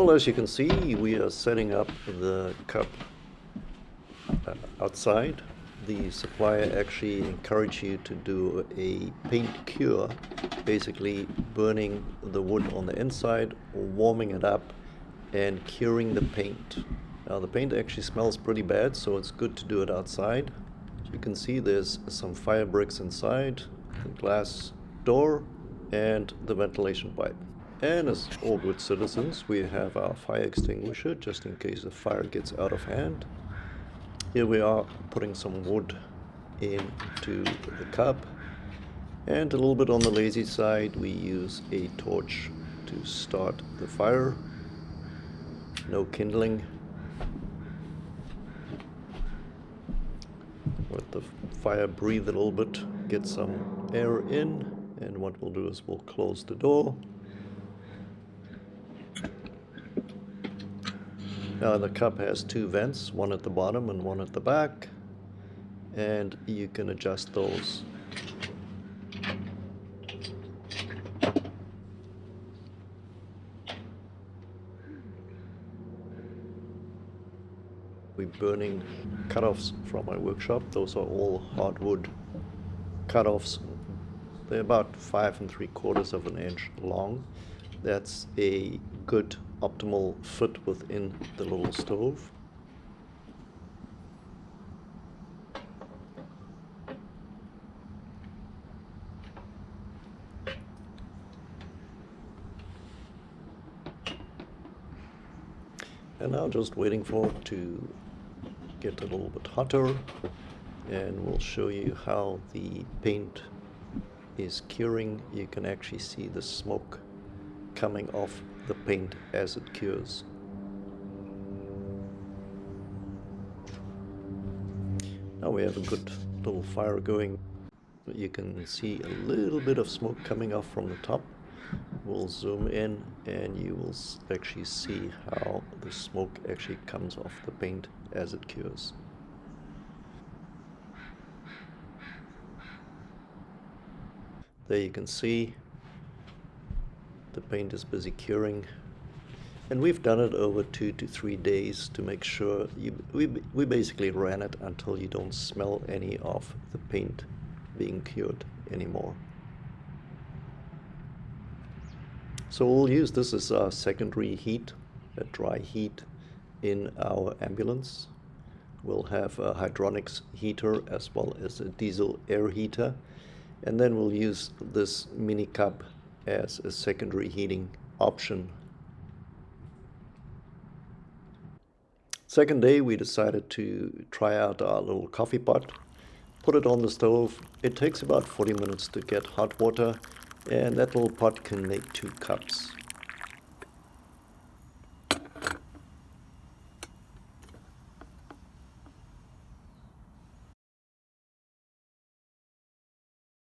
Well, as you can see, we are setting up the cup outside. The supplier actually encouraged you to do a paint cure, basically burning the wood on the inside, warming it up, and curing the paint. Now the paint actually smells pretty bad, so it's good to do it outside. As you can see, there's some fire bricks inside, the glass door, and the ventilation pipe. And as all good citizens, we have our fire extinguisher just in case the fire gets out of hand. Here we are putting some wood into the cup, and a little bit on the lazy side we use a torch to start the fire. No kindling. Let the fire breathe a little bit, get some air in, and what we'll do is we'll close the door. Now the cup has two vents, one at the bottom and one at the back, and you can adjust those. We're burning cut-offs from my workshop. Those are all hardwood cut-offs. They're about 5 3/4 of an inch long. That's a good optimal fit within the little stove. And now just waiting for it to get a little bit hotter, and we'll show you how the paint is curing. You can actually see the smoke coming off the paint as it cures. Now we have a good little fire going. You can see a little bit of smoke coming off from the top. We'll zoom in and you will actually see how the smoke actually comes off the paint as it cures. There you can see the paint is busy curing, and we've done it over 2 to 3 days to make sure we basically ran it until you don't smell any of the paint being cured anymore. So we'll use this as our secondary heat, a dry heat in our ambulance. We'll have a hydronics heater as well as a diesel air heater, and then we'll use this mini cup as a secondary heating option. Second day we decided to try out our little coffee pot, put it on the stove. It takes about 40 minutes to get hot water, and that little pot can make 2 cups.